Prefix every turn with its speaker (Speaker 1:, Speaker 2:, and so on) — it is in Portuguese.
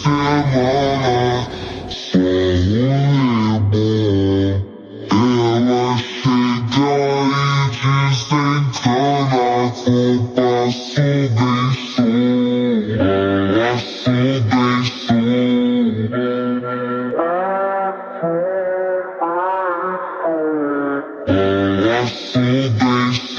Speaker 1: semana, só um bom. Ela chega e desentana com passo bem suave, passo bem suave, passo bem suave.